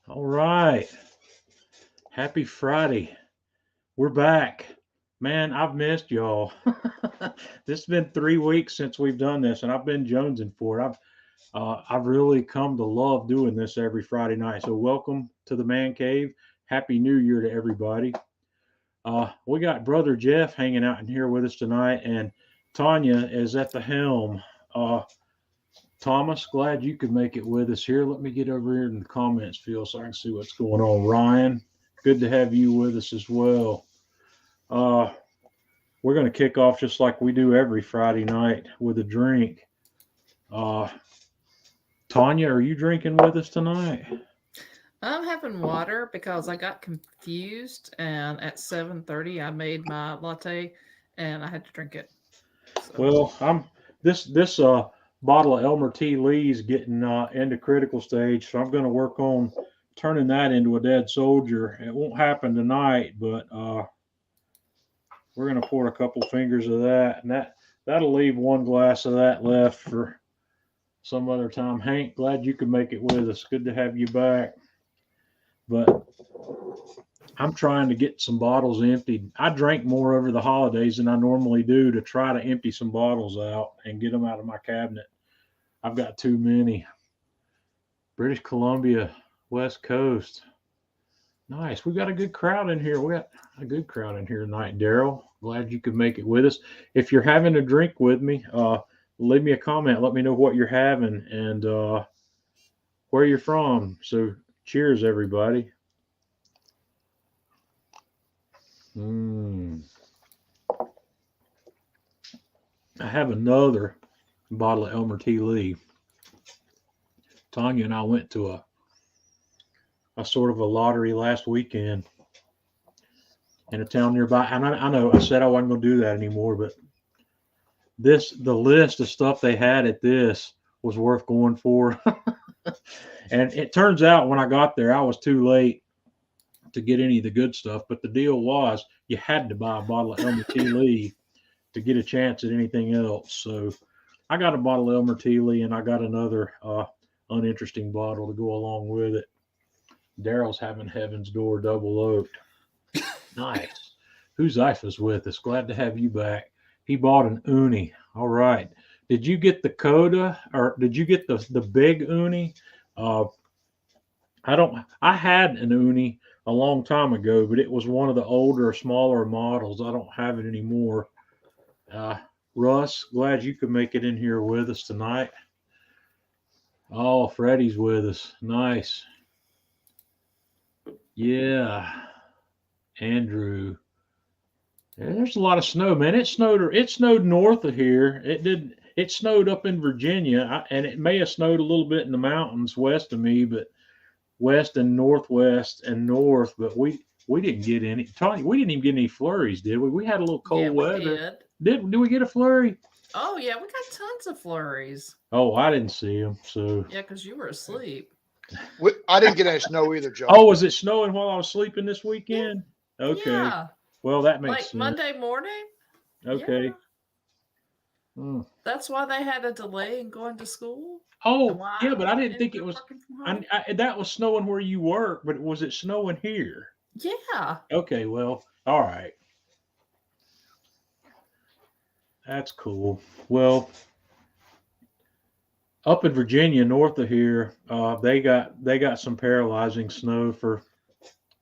All right. Happy Friday. We're back. Man, I've missed y'all. This has been 3 weeks since we've done this, and I've been jonesing for it. I've really come to love doing this every Friday night. So welcome to the Man Cave. Happy New Year to everybody. We got Brother Jeff hanging out in here with us tonight, and Tanya is at the helm. Uh, Thomas, glad you could make it with us here. Let me get over here in the comments field so I can see what's going on. Ryan, good to have you with us as well. Uh, we're going to kick off just like we do every Friday night with a drink. Tanya, are you drinking with us tonight? I'm having water because I got confused, and at 7:30 I made my latte, and I had to drink it. So. Well, I'm this bottle of Elmer T. Lee's getting into critical stage, so I'm going to work on turning that into a dead soldier. It won't happen tonight, but we're going to pour a couple fingers of that, and that'll leave one glass of that left for some other time. Hank, glad you could make it with us. Good to have you back. But I'm trying to get some bottles emptied. I drank more over the holidays than I normally do to try to empty some bottles out and get them out of my cabinet. I've got too many. British Columbia, West Coast. Nice. We got a good crowd in here. We got a good crowd in here tonight, Daryl. Glad you could make it with us. If you're having a drink with me, leave me a comment. Let me know what you're having and where you're from. So cheers, everybody. I have another bottle of Elmer T. Lee. Tanya and I went to a sort of a lottery last weekend in a town nearby. And I know I said I wasn't going to do that anymore, but the list of stuff they had at this was worth going for. And it turns out when I got there, I was too late to get any of the good stuff. But the deal was you had to buy a bottle of Elmer T. Lee to get a chance at anything else. So I got a bottle of Elmer T. Lee, and I got another uninteresting bottle to go along with it. Daryl's having Heaven's Door double oaked. Nice. Who's Ifa's with us? Glad to have you back. He bought an uni. All right. Did you get the Coda, or did you get the big uni? I had an uni a long time ago, but it was one of the older, smaller models. I don't have it anymore. Russ, glad you could make it in here with us tonight. Oh, Freddie's with us. Nice. Yeah. Andrew. Yeah, there's a lot of snow, man. It snowed north of here. It snowed up in Virginia, and it may have snowed a little bit in the mountains west of me, but west and northwest and north, but we didn't get any. Tony, we didn't even get any flurries, did we? We had a little cold weather. Did we get a flurry? Oh yeah, we got tons of flurries. Oh, I didn't see them. So yeah, because you were asleep. I didn't get any snow either, Joe. Oh, was it snowing while I was sleeping this weekend? Yeah. Okay. Yeah. Well, that makes sense. Monday morning. Okay. Yeah. That's why they had a delay in going to school. Oh, yeah, but I didn't think it was. That was snowing where you work, but was it snowing here? Yeah. Okay, well, all right. That's cool. Well, up in Virginia, north of here, they got some paralyzing snow for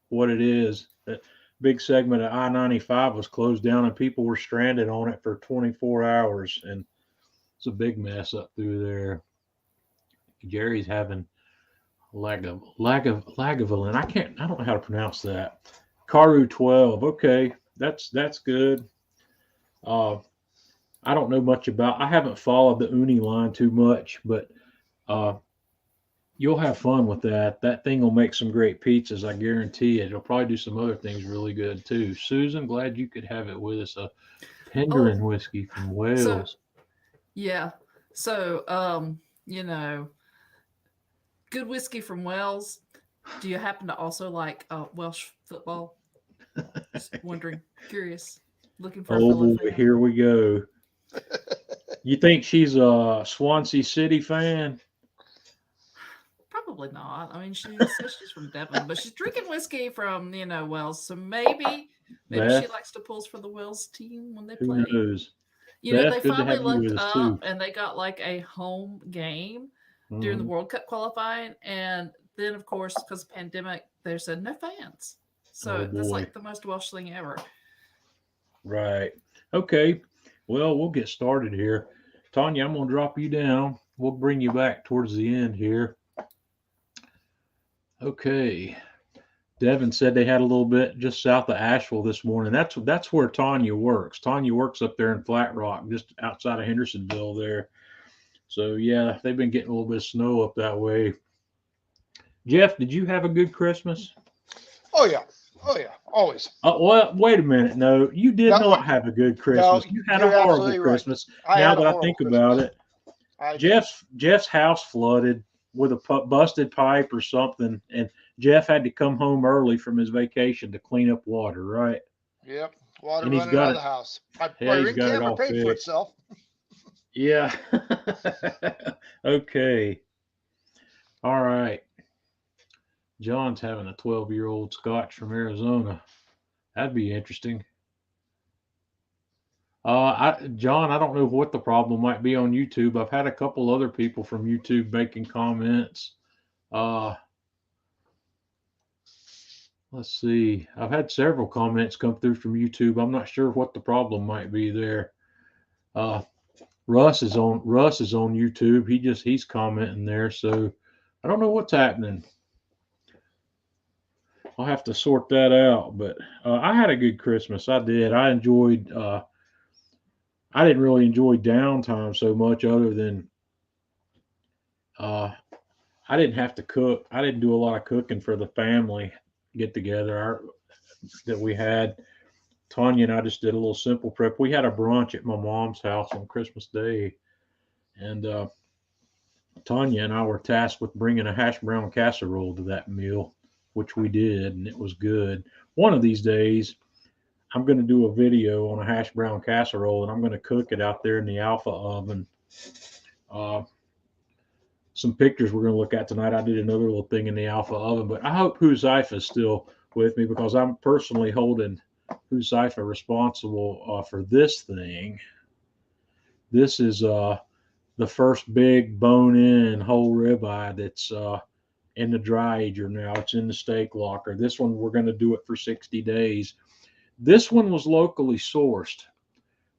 what it is. That big segment of I-95 was closed down, and people were stranded on it for 24 hours, and it's a big mess up through there. Jerry's having Lagavulin. I don't know how to pronounce that. Caru 12. Okay, that's good. I don't know much about. I haven't followed the uni line too much, but You'll have fun with that. That thing will make some great pizzas. I guarantee it. It'll probably do some other things really good too. Susan, glad you could have it with us. A Oh, Penderin whiskey from so Wales. yeah. So you know, good whiskey from Wales. Do you happen to also like Welsh football? Just wondering, curious, looking for a Oh fellow boy, fan. here we go. You think she's a Swansea City fan? Probably not. I mean, she says she's from Devon, but she's drinking whiskey from Wales. So maybe she Beth, likes to pulse for the Wales team when they who play. knows? They Beth, good to finally have you looked with us up too. and they got like a home game during the Mhm. World Cup qualifying, and then of course because of the pandemic, they said no fans. Oh So that's boy. like the most Welsh thing ever. Right. Okay. Well, we'll get started here. Tanya, I'm going to drop you down. We'll bring you back towards the end here. Okay. Devin said they had a little bit just south of Asheville this morning. That's where Tanya works. Tanya works up there in Flat Rock, just outside of Hendersonville there. So yeah, they've been getting a little bit of snow up that way. Jeff, did you have a good Christmas? Oh yeah. Oh yeah. Always. Well, wait a minute. No, you did No, not have a good no, Christmas. You had a you're horrible absolutely right. Christmas. I Now had a that I horrible think about Christmas. it, I did. Jeff's house flooded with a busted pipe or something, and Jeff had to come home early from his vacation to clean up water, right? Yep. Water And he's running got out of it. the house. My Yeah, he's ring got it camera all paid for fixed. itself. Yeah. Okay. All right. John's having a 12-year-old Scotch from Arizona. That'd be interesting. John, I don't know what the problem might be on YouTube. I've had a couple other people from YouTube making comments. Uh, let's see. I've had several comments come through from YouTube. I'm not sure what the problem might be there. Uh, Russ is on YouTube. He's commenting there, so I don't know what's happening. I'll have to sort that out. But I had a good Christmas. I did. I enjoyed. I didn't really enjoy downtime so much, other than uh, I didn't have to cook. I didn't do a lot of cooking for the family get together that we had. Tanya and I just did a little simple prep. We had a brunch at my mom's house on Christmas Day, and Tanya and I were tasked with bringing a hash brown casserole to that meal, which we did, and it was good. One of these days, I'm going to do a video on a hash brown casserole, and I'm going to cook it out there in the Alpha oven. Uh, some pictures we're going to look at tonight. I did another little thing in the Alpha oven, but I hope Huzaifa is still with me, because I'm personally holding Huzaifa responsible for this thing. This is the first big bone-in whole ribeye that's in the dry ager now. It's in the steak locker. This one, we're going to do it for 60 days. This one was locally sourced.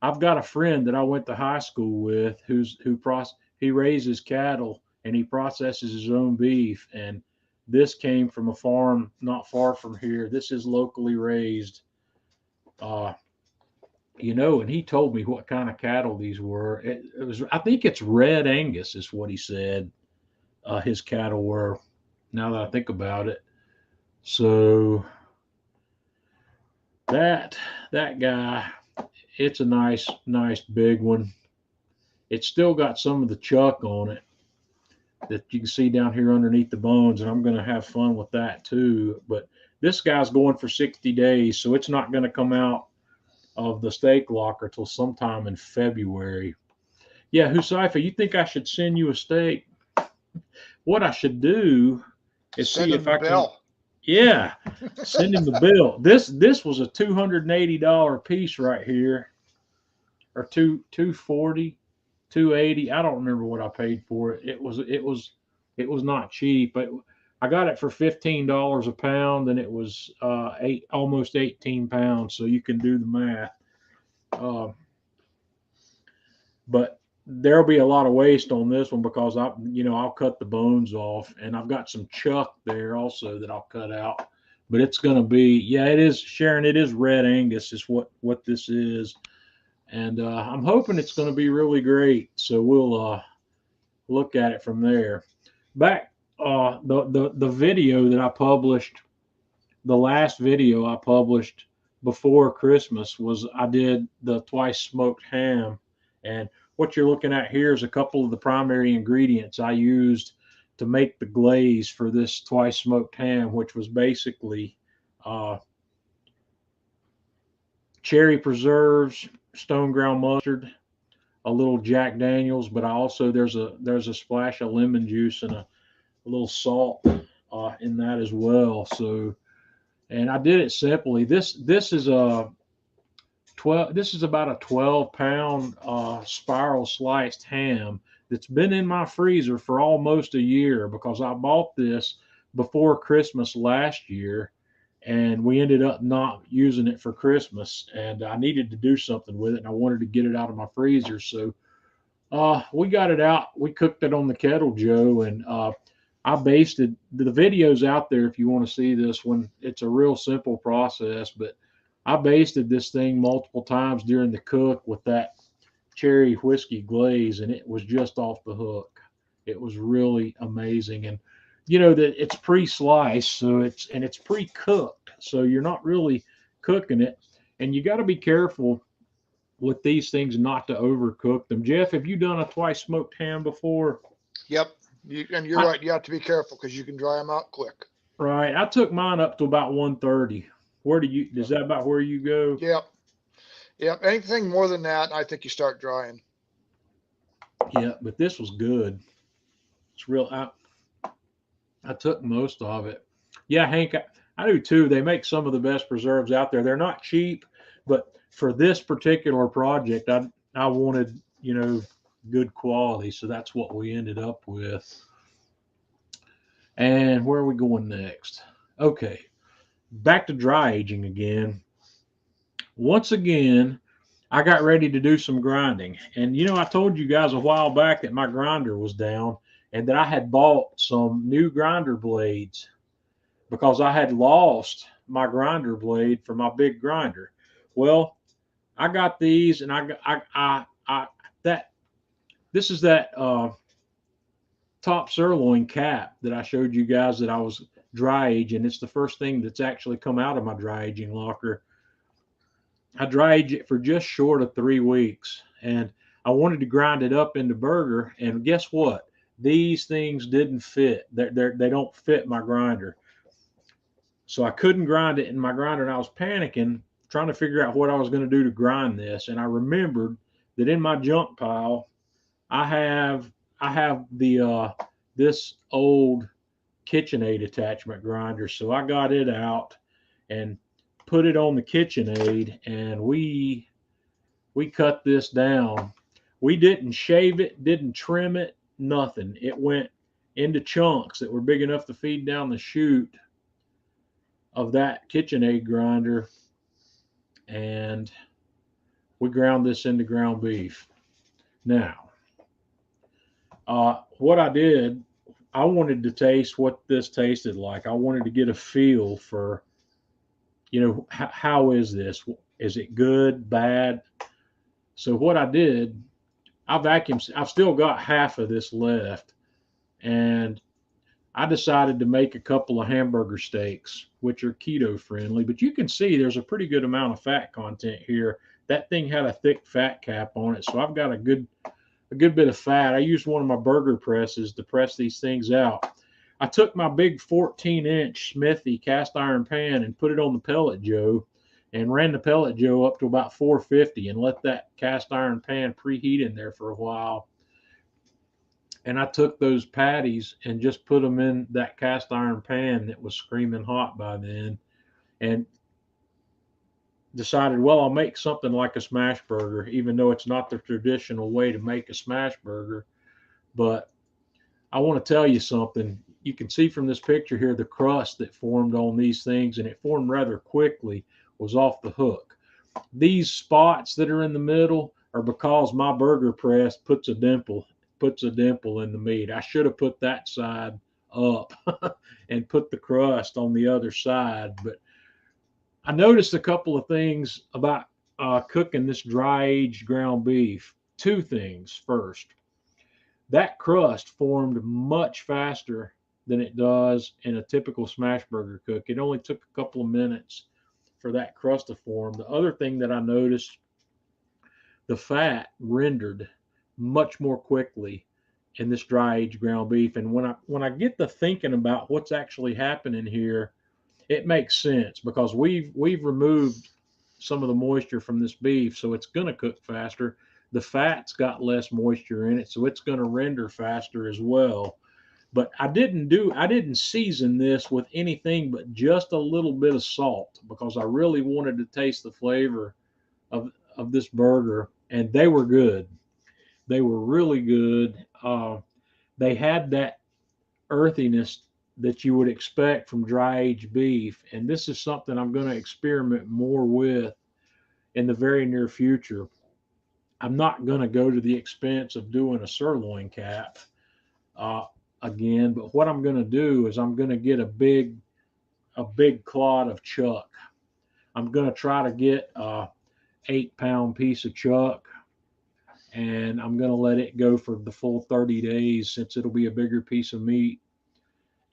I've got a friend that I went to high school with he raises cattle and he processes his own beef, and this came from a farm not far from here. This is locally raised. Uh, and he told me what kind of cattle these were. It was, I think it's Red Angus, is what he said. His cattle were. Now that I think about it, so that that guy, it's a nice big one. It's still got some of the chuck on it that you can see down here underneath the bones, and I'm going to have fun with that too. But this guy's going for 60 days, so it's not going to come out of the steak locker till sometime in February. Yeah, Husaifa, you think I should send you a steak? What I should do is Send see him if the I can. bill. Yeah, send him the bill. This was a $280 piece right here, or 240, 280. I don't remember what I paid for it. It was not cheap, but I got it for $15 a pound, and it was almost 18 pounds. So you can do the math. Uh, but there'll be a lot of waste on this one, because I'll cut the bones off, and I've got some chuck there also that I'll cut out. But it's going to be, yeah, it is, Sharon. It is Red Angus is what this is, and I'm hoping it's going to be really great. So we'll look at it from there. Back the video that I published, the last video I published before Christmas was I did the twice smoked ham. And what you're looking at here is a couple of the primary ingredients I used to make the glaze for this twice smoked ham, which was basically cherry preserves, stone ground mustard, a little Jack Daniels, but I also there's a splash of lemon juice and a little salt in that as well. So, and I did it simply. This is a 12. This is about a 12-pound spiral sliced ham that's been in my freezer for almost a year because I bought this before Christmas last year, and we ended up not using it for Christmas. And I needed to do something with it, and I wanted to get it out of my freezer. So we got it out. We cooked it on the kettle, Joe, and I basted the videos out there if you want to see this one. It's a real simple process, but I basted this thing multiple times during the cook with that cherry whiskey glaze, and it was just off the hook. It was really amazing. And you know that it's pre-sliced, so it's pre-cooked, so you're not really cooking it. And you got to be careful with these things not to overcook them. Jeff, have you done a twice smoked ham before? Yep. And you're right. You have to be careful because you can dry them out quick. Right. I took mine up to about 130. Where do you, is that about where you go? Yep. Yep. Anything more than that, I think you start drying. Yeah, but this was good. It's real. I took most of it. Yeah, Hank, I do too. They make some of the best preserves out there. They're not cheap, but for this particular project, I wanted, you know, good quality. So that's what we ended up with. And where are we going next? Okay, back to dry aging again. Once again, I got ready to do some grinding. And, you know, I told you guys a while back that my grinder was down and that I had bought some new grinder blades because I had lost my grinder blade for my big grinder. Well, I got these, and this is that top sirloin cap that I showed you guys that I was dry aging. It's the first thing that's actually come out of my dry aging locker. I dry aged it for just short of 3 weeks, and I wanted to grind it up into burger. And guess what? These things didn't fit. They don't fit my grinder. So I couldn't grind it in my grinder, and I was panicking, trying to figure out what I was going to do to grind this. And I remembered that in my junk pile, I have the this old KitchenAid attachment grinder. So I got it out and put it on the KitchenAid, and we cut this down. We didn't shave it, didn't trim it, nothing. It went into chunks that were big enough to feed down the chute of that KitchenAid grinder, and we ground this into ground beef. Now, what I did, I wanted to taste what this tasted like. I wanted to get a feel for, you know, how is this? Is it good, bad? So what I did, I vacuumed. I've still got half of this left, and I decided to make a couple of hamburger steaks, which are keto friendly. But you can see there's a pretty good amount of fat content here. That thing had a thick fat cap on it, so I've got a good bit of fat. I used one of my burger presses to press these things out. I took my big 14-inch Smithy cast iron pan and put it on the pellet Joe, and ran the pellet Joe up to about 450 and let that cast iron pan preheat in there for a while. And I took those patties and just put them in that cast iron pan that was screaming hot by then, and decided, well, I'll make something like a smash burger, even though it's not the traditional way to make a smash burger. But I want to tell you something. You can see from this picture here, the crust that formed on these things, and it formed rather quickly, was off the hook. These spots that are in the middle are because my burger press puts a dimple in the meat. I should have put that side up and put the crust on the other side. But I noticed a couple of things about cooking this dry aged ground beef. 2 things. First, that crust formed much faster than it does in a typical smash burger cook. It only took a couple of minutes for that crust to form. The other thing that I noticed, the fat rendered much more quickly in this dry aged ground beef. And when I get to thinking about what's actually happening here, it makes sense because we've removed some of the moisture from this beef, so it's going to cook faster. The fat's got less moisture in it, so it's going to render faster as well. But I didn't season this with anything but just a little bit of salt because I really wanted to taste the flavor of this burger, and they were good. They were really good. They had that earthiness that you would expect from dry aged beef, and this is something I'm going to experiment more with in the very near future. I'm not going to go to the expense of doing a sirloin cap again, but what I'm going to do is I'm going to get a big clod of chuck. I'm going to try to get a 8-pound piece of chuck, and I'm going to let it go for the full 30 days since it'll be a bigger piece of meat.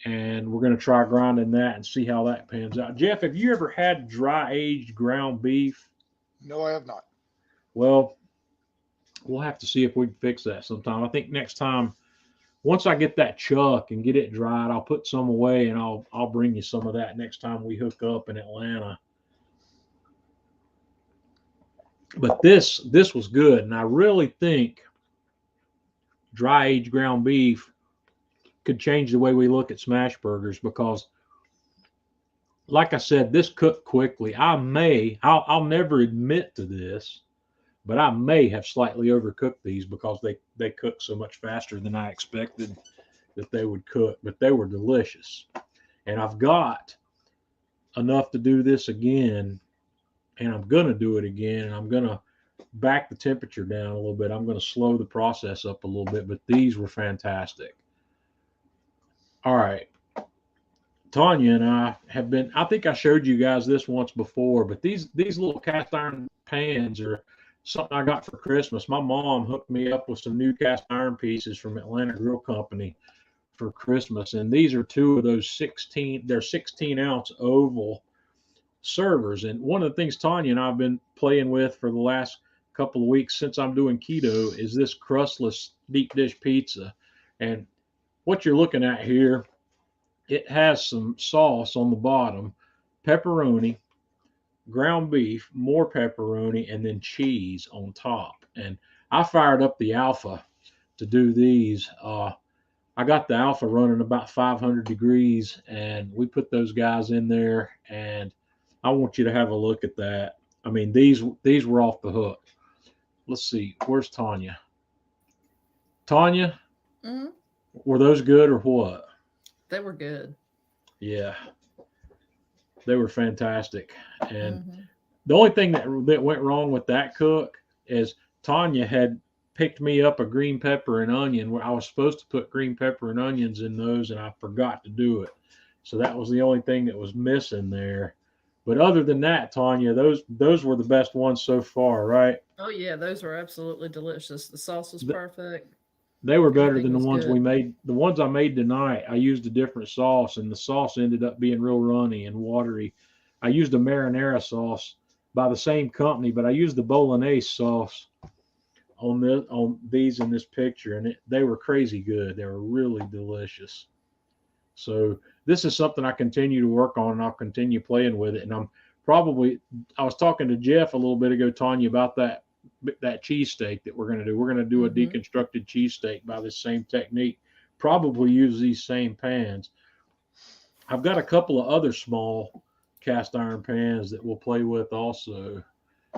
And we're going to try grinding that and see how that pans out. Jeff, have you ever had dry aged ground beef? No, I have not. Well, we'll have to see if we can fix that sometime. I think next time, once I get that chuck and get it dried, I'll put some away and I'll bring you some of that next time we hook up in Atlanta. But this was good, and I really think dry aged ground beef could change the way we look at smash burgers because, like I said, this cooked quickly. I'll never admit to this, but I may have slightly overcooked these because they cook so much faster than I expected that they would cook, but they were delicious. And I've got enough to do this again, and I'm going to do it again, and I'm going to back the temperature down a little bit. I'm going to slow the process up a little bit, but these were fantastic. All right. Tanya and I have been, I think I showed you guys this once before, but these little cast iron pans are something I got for Christmas. My mom hooked me up with some new cast iron pieces from Atlanta Grill Company for Christmas. And these are two of those 16-ounce oval servers. And one of the things Tanya and I have been playing with for the last couple of weeks since I'm doing keto is this crustless deep dish pizza. And what you're looking at here, it has some sauce on the bottom, pepperoni, ground beef, more pepperoni, and then cheese on top. And I fired up the Alpha to do these. I got the Alpha running about 500 degrees, and we put those guys in there, and I want you to have a look at that. I mean, these were off the hook. Let's see, where's Tanya? Tanya, were those good or what? They were good. Yeah, they were fantastic. And the only thing that went wrong with that cook is Tanya had picked me up a green pepper and onion where I was supposed to put green pepper and onions in those, and I forgot to do it. So that was the only thing that was missing there. But other than that, Tanya, those were the best ones so far, right? Oh yeah, those were absolutely delicious. The sauce was perfect. They were better Everything than the was ones good. we made. The ones I made tonight, I used a different sauce, and the sauce ended up being real runny and watery. I used a marinara sauce by the same company, but I used the bolognese sauce on these in this picture, and they were crazy good. They were really delicious. So this is something I continue to work on, and I'll continue playing with it. And I was talking to Jeff a little bit ago, Tanya, about that cheesesteak that we're going to do. We're going to do a deconstructed cheesesteak by this same technique, probably use these same pans. I've got a couple of other small cast iron pans that we'll play with also.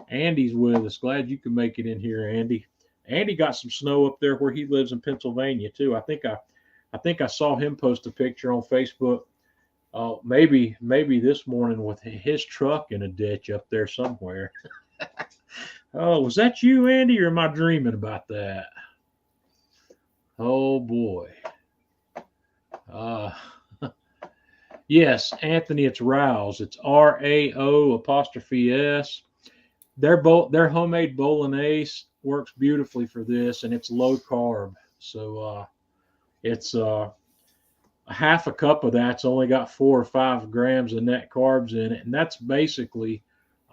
Andy's with us. Glad you can make it in here, Andy. Andy got some snow up there where he lives in Pennsylvania too. I think I saw him post a picture on Facebook. Maybe this morning with his truck in a ditch up there somewhere. Oh, was that you, Andy, or am I dreaming about that? Oh boy. Yes, Anthony, it's Rouse. It's RAO''S. Their homemade bolognese works beautifully for this, and it's low carb. So it's a half a cup of that's only got 4 or 5 grams of net carbs in it, and that's basically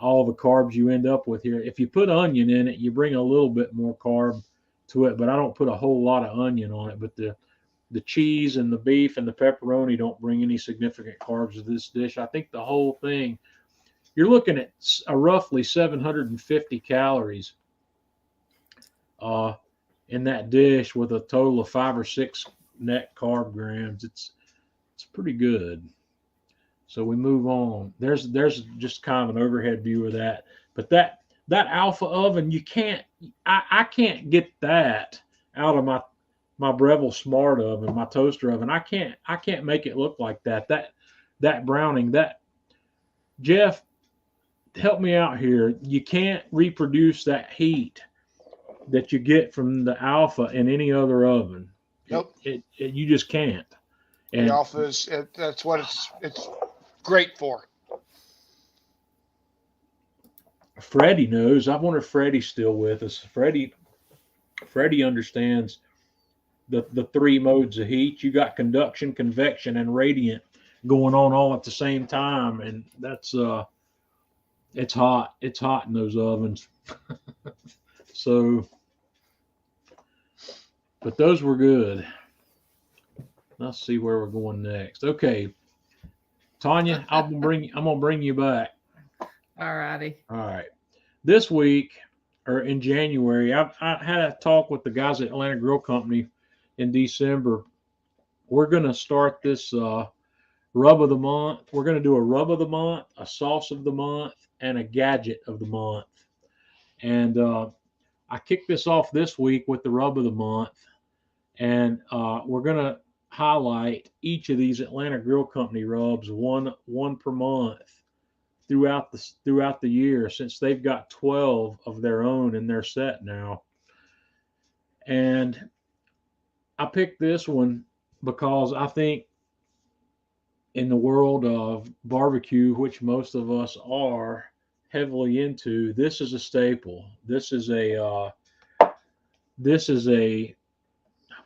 all the carbs you end up with here. If you put onion in it, you bring a little bit more carb to it, but I don't put a whole lot of onion on it. But the cheese and the beef and the pepperoni don't bring any significant carbs to this dish. I think the whole thing, you're looking at a roughly 750 calories in that dish with a total of 5 or 6 net carb grams. It's pretty good. So we move on. There's just kind of an overhead view of that. But that Alpha oven, you can't, I can't get that out of my Breville Smart oven, my toaster oven. I can't make it look like that. That browning, that Jeff, help me out here. You can't reproduce that heat that you get from the Alpha in any other oven. Nope. You just can't. And The Alpha is, that's what it's great for. Freddie knows. I wonder if Freddie's still with us. Freddie understands the 3 modes of heat. You got conduction, convection, and radiant going on all at the same time, and that's it's hot. It's hot in those ovens. So, but those were good. Let's see where we're going next. Okay, Tanya, I'm gonna bring you back. All righty. All right. This week, or in January, I had a talk with the guys at Atlanta Grill Company in December. We're going to start this rub of the month. We're going to do a rub of the month, a sauce of the month, and a gadget of the month. And I kicked this off this week with the rub of the month. And we're going to highlight each of these Atlanta Grill Company rubs, one per month, throughout the year, since they've got 12 of their own in their set now. And I picked this one because I think in the world of barbecue, which most of us are heavily into, this is a staple. This is a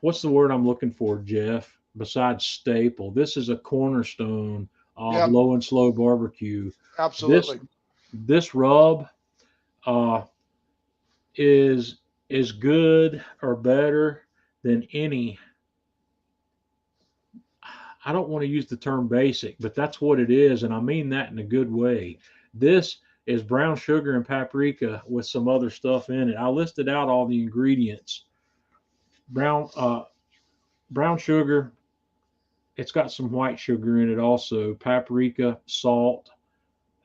what's the word I'm looking for, Jeff? Besides staple, this is a cornerstone of low and slow barbecue. Absolutely. This rub is good or better than any. I don't want to use the term basic, but that's what it is, and I mean that in a good way. This is brown sugar and paprika with some other stuff in it. I listed out all the ingredients. Brown sugar. It's got some white sugar in it also. Paprika, salt.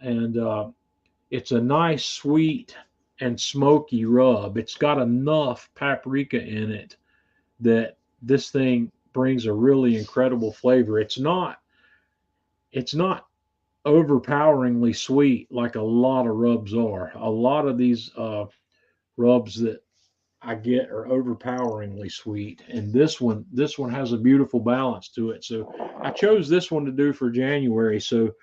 And it's a nice, sweet, and smoky rub. It's got enough paprika in it that this thing brings a really incredible flavor. It's not overpoweringly sweet like a lot of rubs are. A lot of these rubs that I get are overpoweringly sweet, and this one has a beautiful balance to it. So I chose this one to do for January. So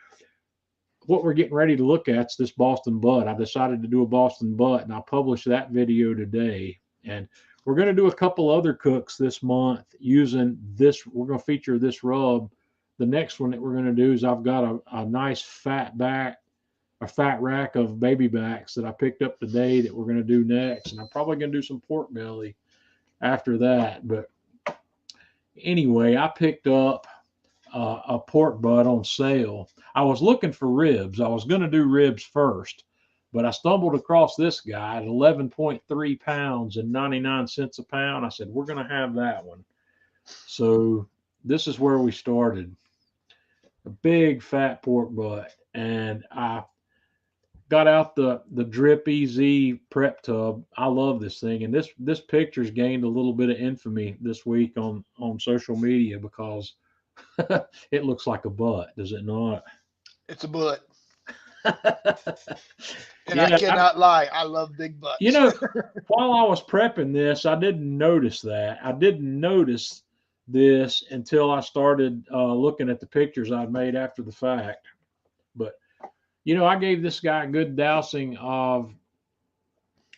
what we're getting ready to look at is this Boston butt. I decided to do a Boston butt, and I published that video today. And we're going to do a couple other cooks this month using this. We're going to feature this rub. The next one that we're going to do is I've got a nice fat rack of baby backs that I picked up today that we're going to do next. And I'm probably going to do some pork belly after that. But anyway, I picked up a pork butt on sale. I was looking for ribs. I was going to do ribs first, but I stumbled across this guy at 11.3 pounds and 99 cents a pound. I said, we're going to have that one. So this is where we started. A big fat pork butt. And I got out the Drip EZ prep tub. I love this thing. And this picture's gained a little bit of infamy this week on social media because it looks like a butt, does it not? It's a butt. And Yeah, I cannot lie. I love big butts. You know, while I was prepping this, I didn't notice that. I didn't notice this until I started looking at the pictures I'd made after the fact. But, you know, I gave this guy a good dousing of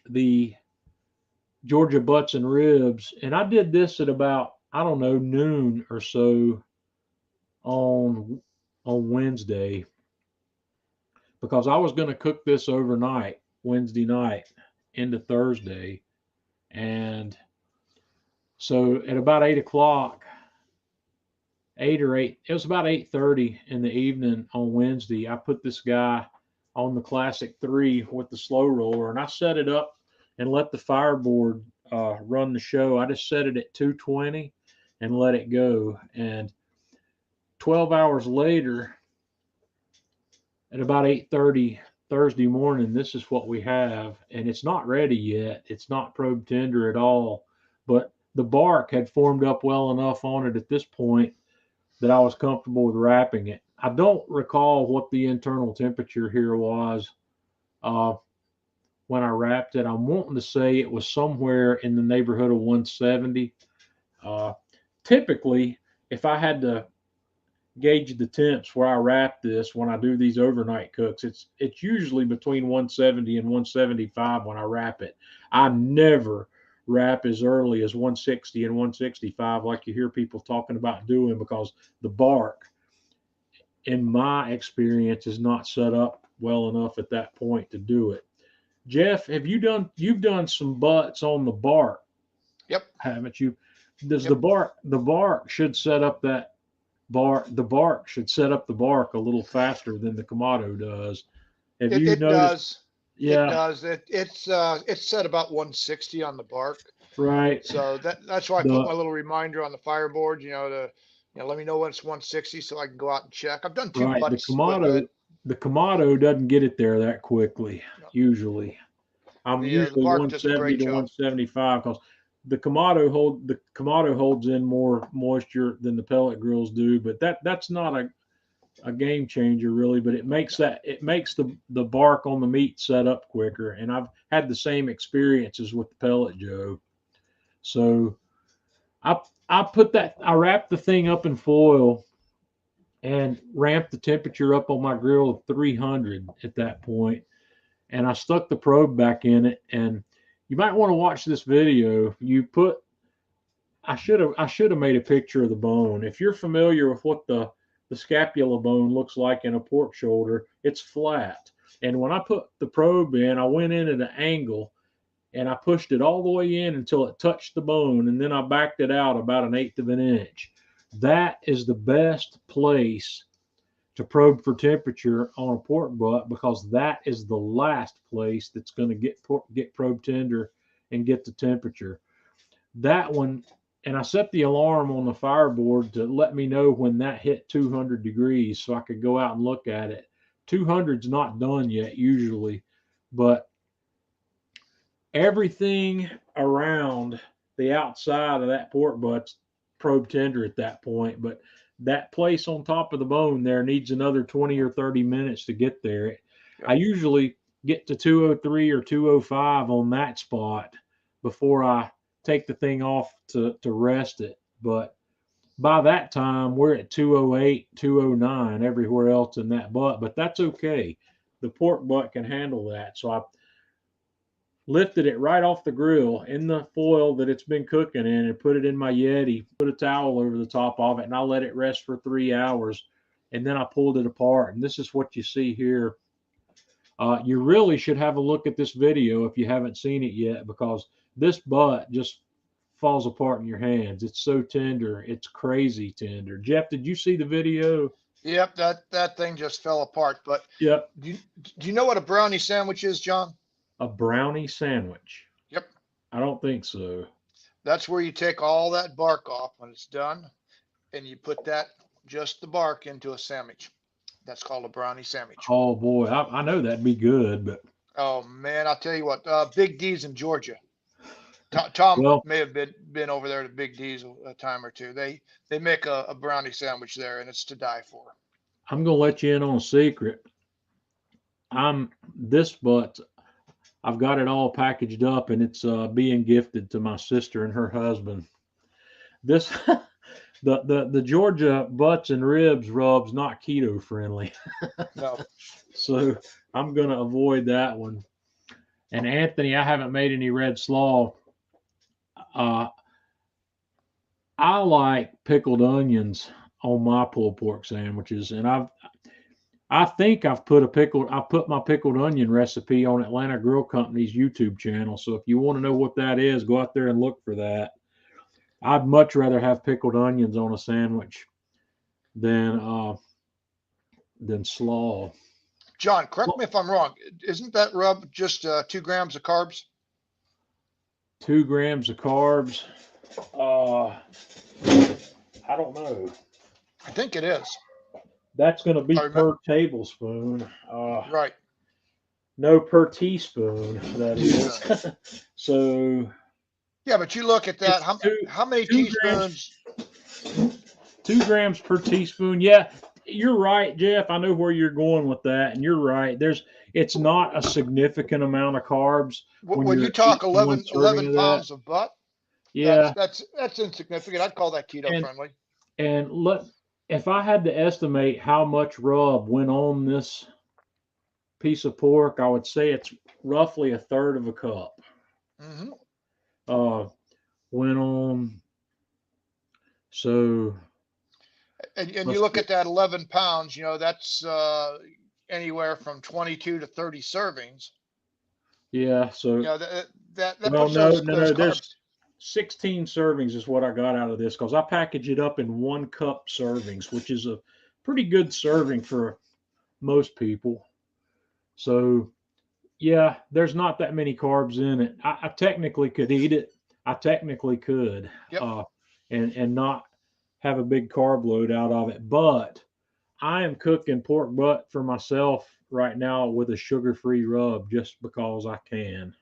the Georgia butts and ribs. And I did this at about, I don't know, noon or so on Wednesday because I was going to cook this overnight, Wednesday night into Thursday. And so at about 8 o'clock, 8 or 8, it was about 8:30 in the evening on Wednesday. I put this guy on the Classic 3 with the slow roller, and I set it up and let the fireboard run the show. I just set it at 220 and let it go. And 12 hours later, at about 8:30 Thursday morning, this is what we have, and it's not ready yet. It's not probe tender at all, but the bark had formed up well enough on it at this point that I was comfortable with wrapping it. I don't recall what the internal temperature here was when I wrapped it. I'm wanting to say it was somewhere in the neighborhood of 170. Typically, if I had to gauge the temps where I wrap this when I do these overnight cooks, it's usually between 170 and 175 when I wrap it. I never wrap as early as 160 and 165 like you hear people talking about doing, because the bark, in my experience, is not set up well enough at that point to do it. Jeff, you've done some butts on the bark, Yep. haven't you? Does Yep. the bark should set up that the bark should set up the bark a little faster than the Kamado does. Have you It noticed? does. It Yeah, does. It's set about 160 on the bark. right. So that's why I put The my little reminder on the fireboard, let me know when it's 160 so I can go out and check. I've done two right butts with it. the Kamado doesn't get it there that quickly. No. Usually, I'm The usually bark does a 170 great to job. 175 because the Kamado holds in more moisture than the pellet grills do. But that's not a game changer really, but it makes the bark on the meat set up quicker. And I've had the same experiences with the pellet Joe. So I wrapped the thing up in foil and ramped the temperature up on my grill to 300 at that point, and I stuck the probe back in it. And you might want to watch this video. I should have made a picture of the bone. If you're familiar with what the scapula bone looks like in a pork shoulder, it's flat. And when I put the probe in, I went in at an angle and I pushed it all the way in until it touched the bone, and then I backed it out about 1/8 of an inch. That is the best place to probe for temperature on a pork butt, because that is the last place that's going to get probe tender and get the temperature. That one, and I set the alarm on the fireboard to let me know when that hit 200 degrees so I could go out and look at it. 200's not done yet usually, but everything around the outside of that pork butt's probe tender at that point. But that place on top of the bone there needs another 20 or 30 minutes to get there. I usually get to 203 or 205 on that spot before I take the thing off to rest it. But by that time, we're at 208, 209 everywhere else in that butt, but that's okay. The pork butt can handle that. So I lifted it right off the grill in the foil that it's been cooking in and put it in my Yeti, put a towel over the top of it, and I let it rest for 3 hours. And then I pulled it apart. And this is what you see here. You really should have a look at this video if you haven't seen it yet, because this butt just falls apart in your hands. It's so tender. It's crazy tender. Jeff, did you see the video? Yep, that thing just fell apart. But Yep. do you know what a brownie sandwich is, John? A brownie sandwich? Yep. I don't think so. That's where you take all that bark off when it's done, and you put just the bark into a sandwich. That's called a brownie sandwich. Oh boy, I know that'd be good, but Oh man, I'll tell you what, Big D's in Georgia. Tom well, may have been over there to Big D's a time or two. They make a brownie sandwich there, and it's to die for. I'm gonna let you in on a secret. But I've got it all packaged up, and it's being gifted to my sister and her husband. This the Georgia butts and ribs rub's not keto friendly. No. So I'm gonna avoid that one. And Anthony, I haven't made any red slaw. I like pickled onions on my pulled pork sandwiches. And I think I've put my pickled onion recipe on Atlanta Grill Company's YouTube channel. So if you want to know what that is, go out there and look for that. I'd much rather have pickled onions on a sandwich than slaw. John, correct me if I'm wrong. Isn't that rub just 2 grams of carbs? 2 grams of carbs. I don't know. I think it is. That's going to be I remember- per tablespoon. Right. No, per teaspoon. That is. So Yeah, but you look at that. It's How many 2 teaspoons? 2 grams per teaspoon. Yeah, you're right, Jeff. I know where you're going with that, and you're right. It's not a significant amount of carbs. When you're you talk eating one 11, serving 11 of that. pounds of butt, Yeah, that's insignificant. I'd call that keto And- friendly. and if I had to estimate how much rub went on this piece of pork, I would say it's roughly 1/3 of a cup. Hmm. Went on. So And Let's you look get- at that 11 pounds, that's anywhere from 22 to 30 servings. yeah, so That Well, puts no, those no, no, carbs. there's 16 servings is what I got out of this because I package it up in 1 cup servings, which is a pretty good serving for most people. So, yeah, there's not that many carbs in it. I technically could eat it. I technically could, Yep. and not have a big carb load out of it. But I am cooking pork butt for myself right now with a sugar-free rub just because I can.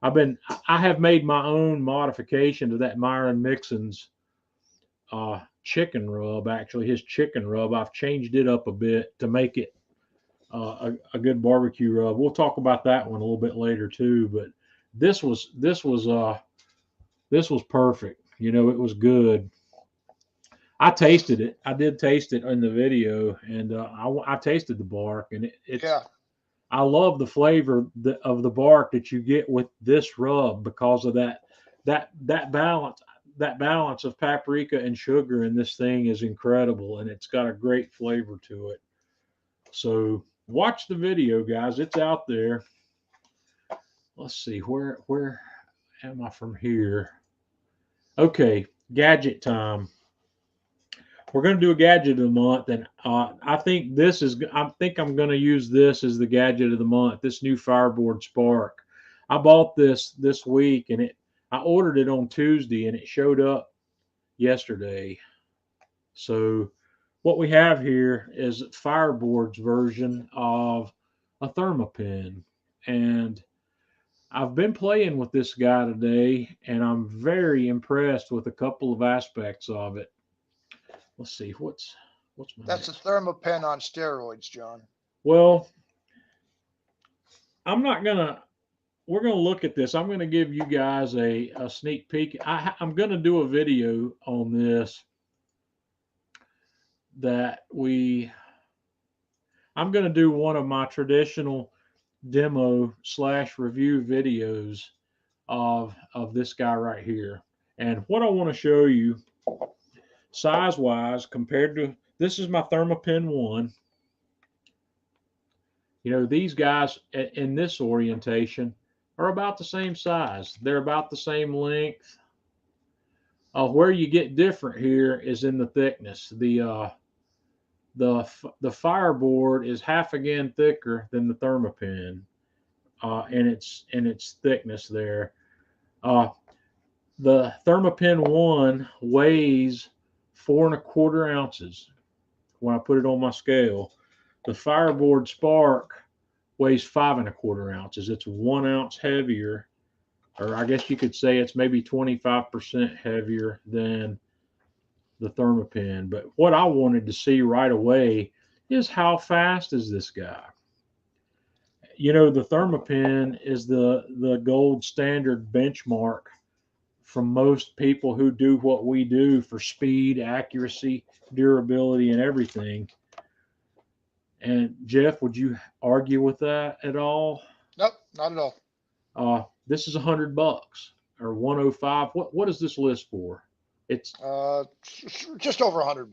I have made my own modification to that Myron Mixon's chicken rub. Actually, his chicken rub, I've changed it up a bit to make it a good barbecue rub. We'll talk about that one a little bit later too. But this was perfect. It was good. I tasted it. I did taste it in the video, and I tasted the bark, and it's. Yeah. I love the flavor of the bark that you get with this rub because of that balance. That balance of paprika and sugar in this thing is incredible, and it's got a great flavor to it. So watch the video, guys. It's out there. Let's see, where am I from here? Okay, gadget time. We're going to do a gadget of the month, and I think I'm going to use this as the gadget of the month. This new Fireboard Spark. I bought this week, and I ordered it on Tuesday, and it showed up yesterday. So what we have here is Fireboard's version of a Thermapen, and I've been playing with this guy today, and I'm very impressed with a couple of aspects of it. Let's see, what's my That's next? a Thermapen on steroids, John. Well, we're gonna look at this. I'm gonna give you guys a sneak peek. I'm gonna do a video on this I'm gonna do one of my traditional demo/review videos of this guy right here. And what I want to show you size wise compared to this is my Thermapen 1. These guys in this orientation are about the same size. They're about the same length. Where you get different here is in the thickness. The Fireboard is half again thicker than the Thermapen in its thickness there. The Thermapen 1 weighs 4 1/4 ounces when I put it on my scale. The Fireboard Spark weighs 5 1/4 ounces. It's 1 ounce heavier, or I guess you could say it's maybe 25% heavier than the Thermapen. But what I wanted to see right away is how fast is this guy? The Thermapen is the gold standard benchmark from most people who do what we do for speed, accuracy, durability, and everything. And Jeff, would you argue with that at all? Nope, not at all. This is $100 or 105. What is this list for? It's Just over $100.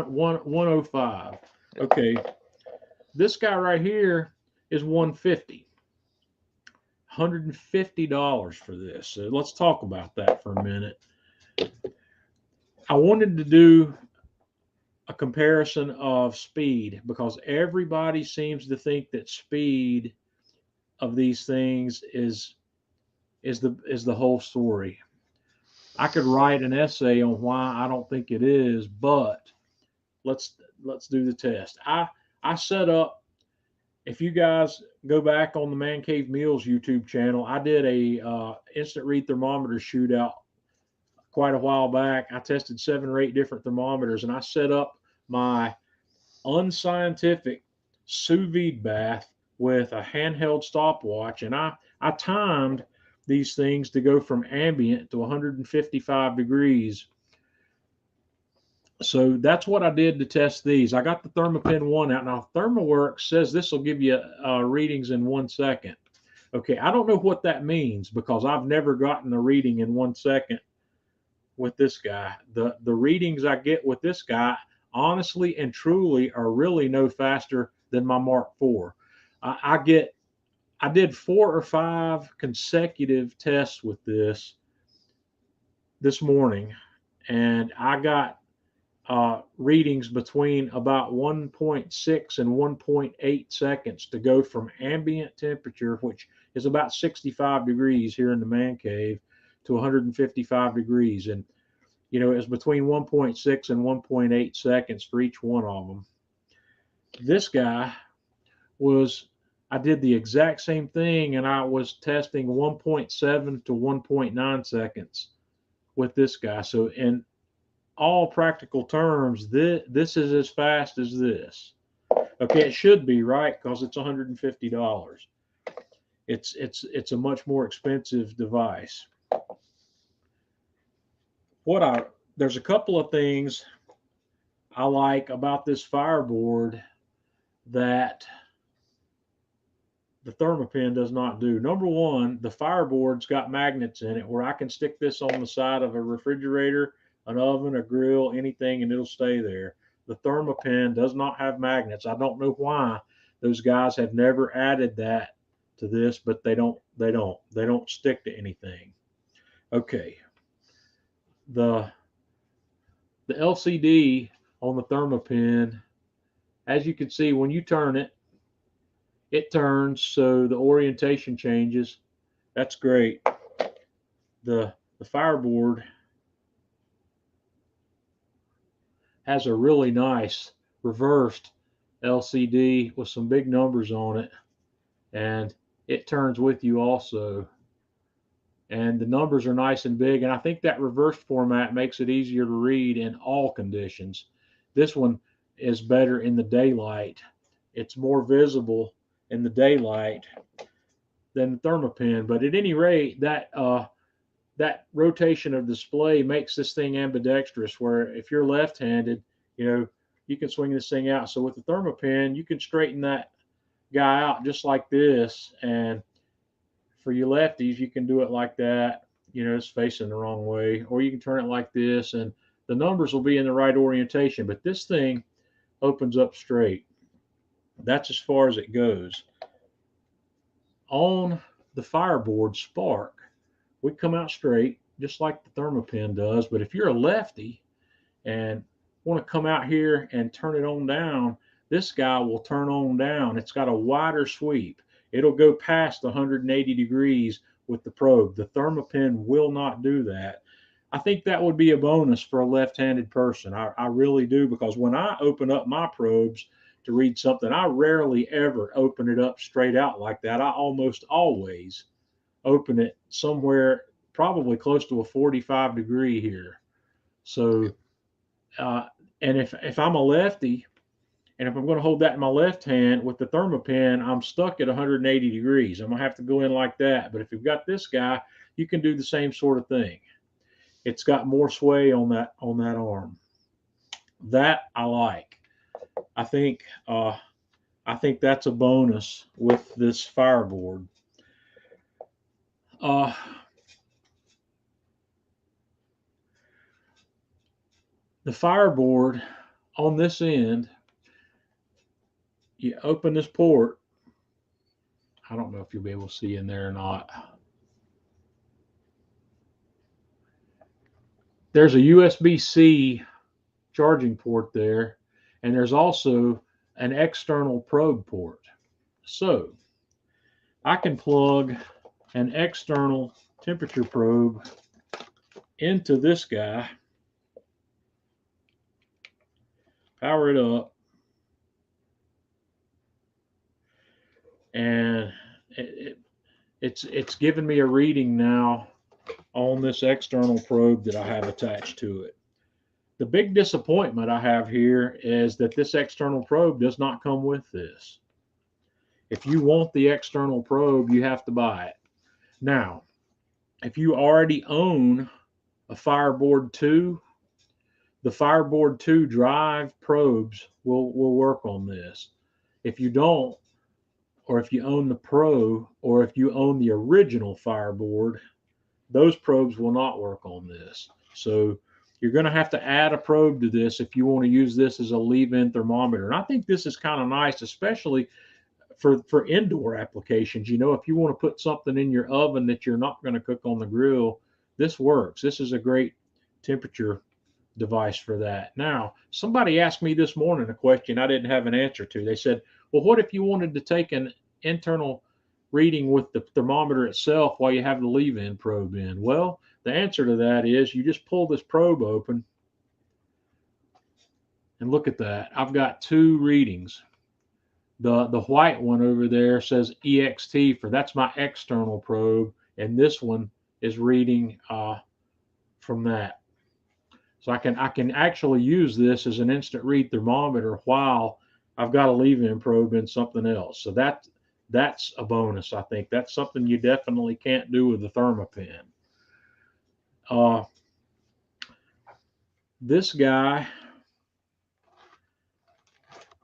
105. Okay. This guy right here is 150. $150 for this. So let's talk about that for a minute. I wanted to do a comparison of speed because everybody seems to think that speed of these things is the whole story. I could write an essay on why I don't think it is, but let's do the test. I set up. If you guys go back on the Man Cave Meals YouTube channel, I did a instant read thermometer shootout quite a while back. I tested 7 or 8 different thermometers, and I set up my unscientific sous vide bath with a handheld stopwatch, and I timed these things to go from ambient to 155 degrees. So that's what I did to test these. I got the Thermapen 1 out. Now, ThermaWorks says this will give you readings in 1 second. Okay, I don't know what that means because I've never gotten a reading in 1 second with this guy. The readings I get with this guy, honestly and truly, are really no faster than my Mark IV. I did 4 or 5 consecutive tests with this morning, and I got readings between about 1.6 and 1.8 seconds to go from ambient temperature, which is about 65 degrees here in the man cave, to 155 degrees. And, you know, it was between 1.6 and 1.8 seconds for each one of them. This guy I did the exact same thing, and I was testing 1.7 to 1.9 seconds with this guy. So in all practical terms, this is as fast as this. Okay, it should be, right? Because it's $150. It's a much more expensive device. There's a couple of things I like about this Fireboard that the Thermapen does not do. Number one, the Fireboard's got magnets in it where I can stick this on the side of a refrigerator, an oven, a grill, anything, and it'll stay there. The Thermapen does not have magnets. I don't know why those guys have never added that to this, but they don't stick to anything. Okay. The LCD on the Thermapen, as you can see, when you turn it, it turns so the orientation changes. That's great. The Fireboard has a really nice reversed LCD with some big numbers on it, and it turns with you also. And the numbers are nice and big, and I think that reversed format makes it easier to read in all conditions. This one is better in the daylight. It's more visible in the daylight than the Thermapen, but at any rate, that rotation of display makes this thing ambidextrous, where if you're left-handed, you know, you can swing this thing out. So with the Thermapen, you can straighten that guy out just like this, and for you lefties, you can do it like that, you know, it's facing the wrong way, or you can turn it like this, and the numbers will be in the right orientation. But this thing opens up straight. That's as far as it goes. On the Fireboard Spark, we come out straight, just like the Thermapen does. But if you're a lefty and want to come out here and turn it on down, this guy will turn on down. It's got a wider sweep. It'll go past 180 degrees with the probe. The Thermapen will not do that. I think that would be a bonus for a left-handed person. I really do, because when I open up my probes to read something, I rarely ever open it up straight out like that. I almost always open it somewhere probably close to a 45 degree here. So, and if I'm a lefty, and if I'm going to hold that in my left hand with the Thermapen, I'm stuck at 180 degrees. I'm going to have to go in like that. But if you've got this guy, you can do the same sort of thing. It's got more sway on that arm. That I like. I think that's a bonus with this Fireboard. the fireboard on this end, you open this port. I don't know if you'll be able to see in there or not. There's a USB-C charging port there, and there's also an external probe port. So I can plug an external temperature probe into this guy, power it up, and it's giving me a reading now on this external probe that I have attached to it. The big disappointment I have here is that this external probe does not come with this. If you want the external probe, you have to buy it. Now, if you already own a Fireboard 2, the Fireboard 2 drive probes will work on this. If you don't, or if you own the Pro, or if you own the original Fireboard, those probes will not work on this. So you're going to have to add a probe to this if you want to use this as a leave-in thermometer. And I think this is kind of nice, especially for indoor applications. You know, if you want to put something in your oven that you're not going to cook on the grill, this works. This is a great temperature device for that. Now, somebody asked me this morning a question I didn't have an answer to. They said, well, what if you wanted to take an internal reading with the thermometer itself while you have the leave-in probe in? Well, the answer to that is you just pull this probe open and look at that. I've got two readings. The white one over there says EXT for that's my external probe, and this one is reading from that. So I can actually use this as an instant read thermometer while I've got a leave-in probe in something else. So that's a bonus, I think. That's something you definitely can't do with the Thermapen. This guy,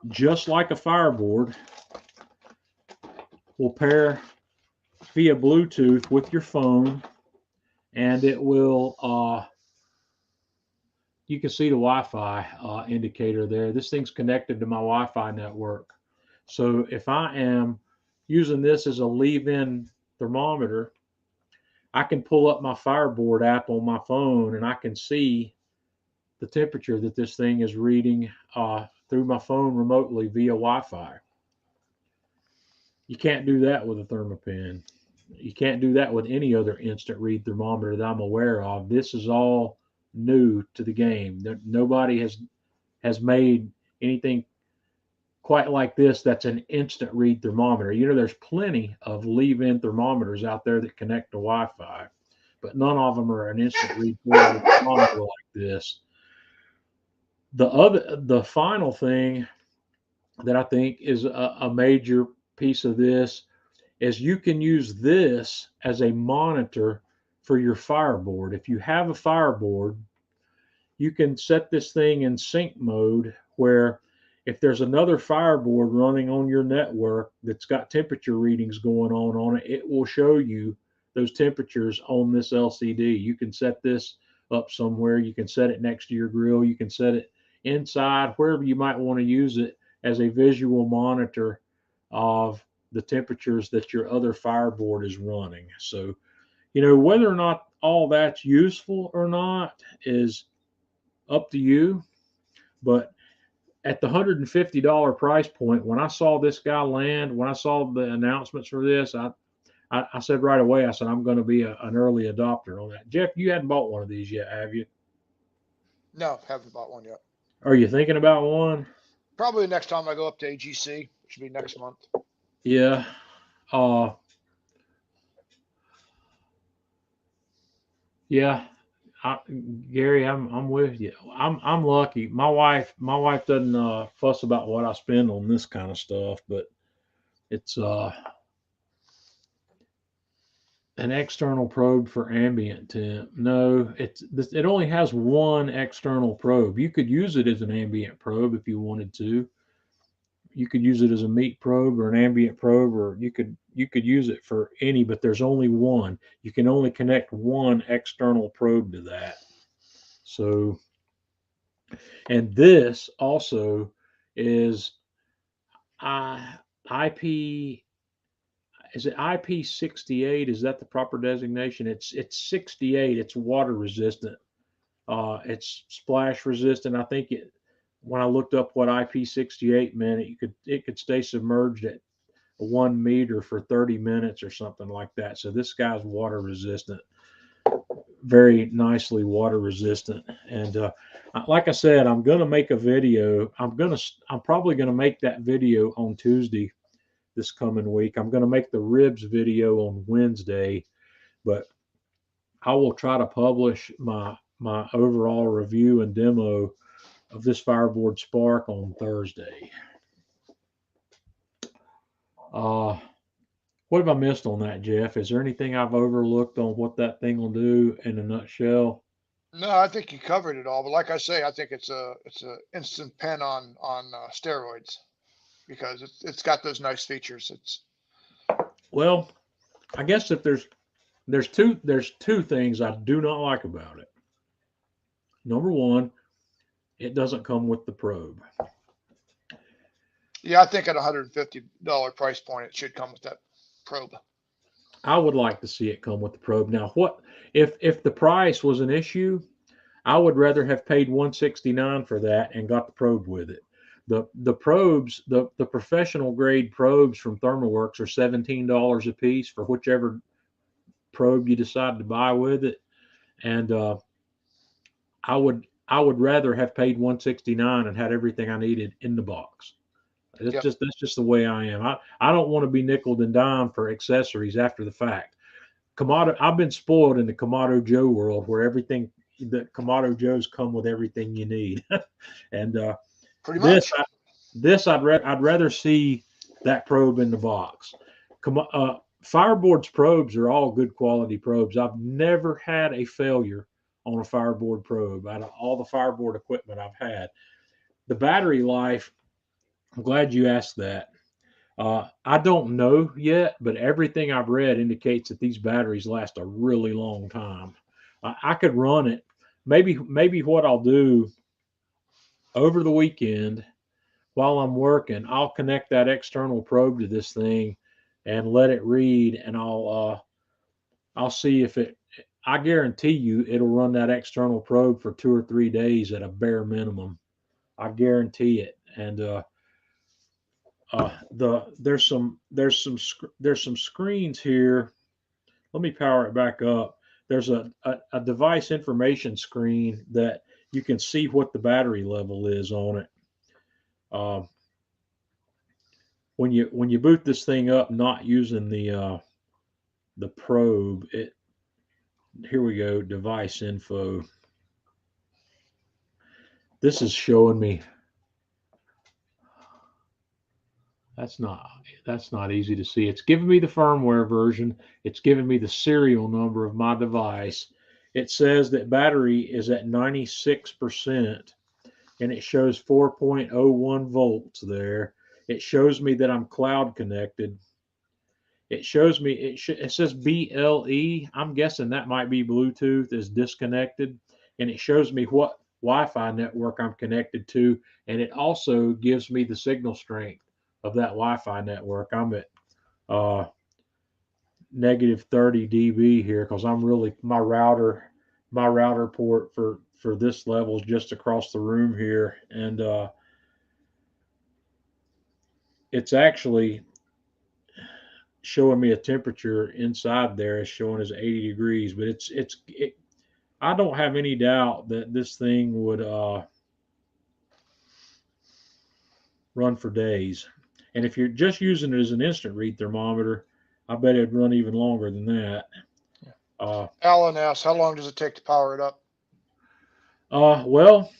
just like a Fireboard, will pair via Bluetooth with your phone, and it will, you can see the Wi-Fi indicator there. This thing's connected to my Wi-Fi network. So if I am using this as a leave-in thermometer, I can pull up my Fireboard app on my phone and I can see the temperature that this thing is reading through my phone remotely via Wi-Fi. You can't do that with a Thermapen. You can't do that with any other instant read thermometer that I'm aware of. This is all new to the game. Nobody has made anything quite like this that's an instant read thermometer. You know, there's plenty of leave-in thermometers out there that connect to Wi-Fi, but none of them are an instant read thermometer like this. The final thing that I think is a major piece of this is you can use this as a monitor for your Fireboard. If you have a Fireboard, you can set this thing in sync mode where if there's another Fireboard running on your network that's got temperature readings going on it, it will show you those temperatures on this LCD. You can set this up somewhere. You can set it next to your grill. You can set it inside, wherever you might want to use it as a visual monitor of the temperatures that your other Fireboard is running. So, you know, whether or not all that's useful or not is up to you. But at the $150 price point, when I saw this guy land, when I saw the announcements for this, I said right away, I said, I'm going to be an early adopter on that. Jeff, you hadn't bought one of these yet, have you? No, haven't bought one yet. Are you thinking about one? Probably next time I go up to AGC, which will be next month. Yeah. Yeah. Gary, I'm with you. I'm lucky. My wife doesn't fuss about what I spend on this kind of stuff, but it's an external probe for ambient temp. No, it only has one external probe. You could use it as an ambient probe if you wanted to. You could use it as a meat probe or an ambient probe, or you could use it for any, but there's only one. You can only connect one external probe to that. So And this also is IP. Is it IP68? Is that the proper designation? It's 68. It's water resistant. It's splash resistant. I think it. When I looked up what IP68 meant, it could stay submerged at 1 meter for 30 minutes or something like that. So this guy's water resistant, very nicely water resistant. And like I said, I'm gonna make a video. I'm probably gonna make that video on Tuesday this coming week. I'm gonna make the ribs video on Wednesday, but I will try to publish my overall review and demo of this Fireboard Spark on Thursday. What have I missed on that, Jeff? Is there anything I've overlooked on what that thing will do in a nutshell? No, I think you covered it all. But like I say, I think it's a instant pen on steroids because it's got those nice features. Well, I guess if there's two things I do not like about it. Number one, it doesn't come with the probe. Yeah, I think at $150 price point, it should come with that probe. I would like to see it come with the probe. Now, what if the price was an issue? I would rather have paid $169 for that and got the probe with it. The probes, the professional grade probes from ThermoWorks are $17 a piece for whichever probe you decide to buy with it. And I would rather have paid $169 and had everything I needed in the box. That's just the way I am. I don't want to be nickel and dime for accessories after the fact. Kamado, I've been spoiled in the Kamado Joe world where the Kamado Joes come with everything you need. And pretty much I'd rather see that probe in the box. Fireboard's probes are all good quality probes. I've never had a failure on a Fireboard probe out of all the Fireboard equipment I've had. The battery life, I'm glad you asked that. I don't know yet, but everything I've read indicates that these batteries last a really long time. I could run it. Maybe what I'll do over the weekend while I'm working, I'll connect that external probe to this thing and let it read, and I'll see if it. I guarantee you it'll run that external probe for 2 or 3 days at a bare minimum. I guarantee it. And there's some screens here. Let me power it back up. There's a device information screen that you can see what the battery level is on it. When you boot this thing up, not using the probe, here we go, device info. This is showing me. That's not easy to see. It's giving me the firmware version. It's giving me the serial number of my device. It says that battery is at 96%, and it shows 4.01 volts there. It shows me that I'm cloud connected. It shows me, it says BLE. I'm guessing that might be Bluetooth is disconnected. And it shows me what Wi-Fi network I'm connected to. And it also gives me the signal strength of that Wi-Fi network. I'm at negative 30 dB here because I'm really, my router port for this level is just across the room here. And it's actually showing me a temperature inside there is showing as 80 degrees, but I don't have any doubt that this thing would run for days. And if you're just using it as an instant read thermometer, I bet it'd run even longer than that. Alan asks, how long does it take to power it up? Well,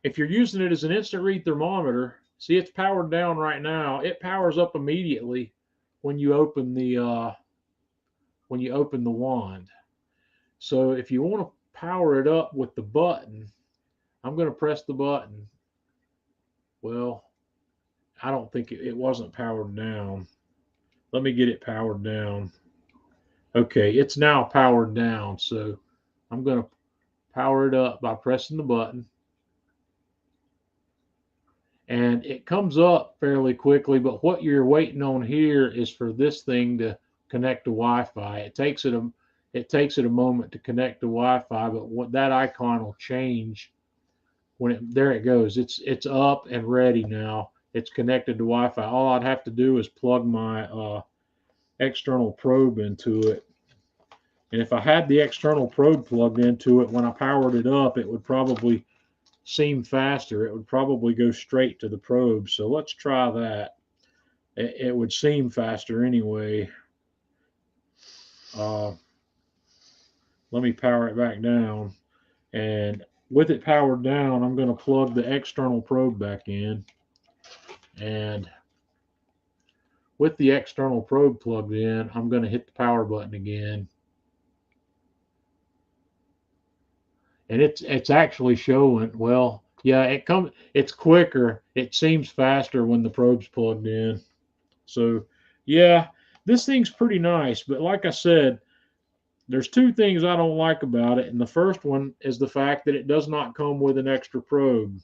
if you're using it as an instant read thermometer, see, it's powered down right now. It powers up immediately when you open the wand. So if you want to power it up with the button, I'm going to press the button. Well, I don't think it wasn't powered down. Let me get it powered down. Okay, it's now powered down. So I'm going to power it up by pressing the button. and it comes up fairly quickly. But what you're waiting on here is for this thing to connect to Wi-Fi. It takes it a moment to connect to Wi-Fi, but what that icon will change when there it goes. It's up and ready now. It's connected to Wi-Fi. All I'd have to do is plug my external probe into it. And if I had the external probe plugged into it, when I powered it up, it would probably seem faster. It would probably go straight to the probe. So let's try that. It would seem faster anyway. Let me power it back down. And with it powered down, I'm going to plug the external probe back in. And with the external probe plugged in, I'm going to hit the power button again. And it's actually showing, well, yeah, it's quicker. It seems faster when the probe's plugged in. So yeah, this thing's pretty nice. But like I said, there's two things I don't like about it. And the first one is the fact that it does not come with an extra probe.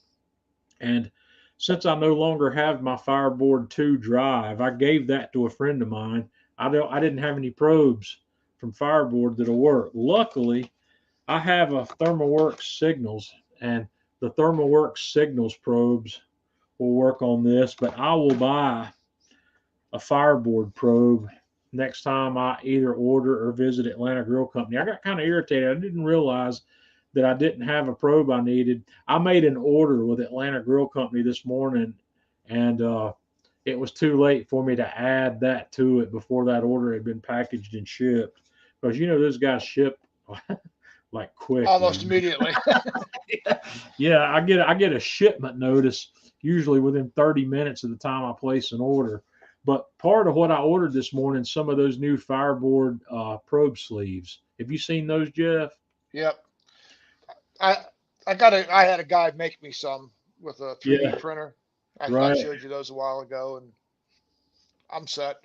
And since I no longer have my Fireboard 2 drive, I gave that to a friend of mine. I didn't have any probes from Fireboard that'll work. Luckily, I have a ThermoWorks Signals, and the ThermoWorks Signals probes will work on this, but I will buy a Fireboard probe next time I either order or visit Atlanta Grill Company. I got kind of irritated. I didn't realize that I didn't have a probe I needed. I made an order with Atlanta Grill Company this morning, and it was too late for me to add that to it before that order had been packaged and shipped. Because, those guys ship like quick. Almost immediately. Yeah, I get a shipment notice usually within 30 minutes of the time I place an order. But part of what I ordered this morning, some of those new Fireboard probe sleeves. Have you seen those, Jeff? Yep. I had a guy make me some with a 3D printer. I showed you those a while ago, and I'm set.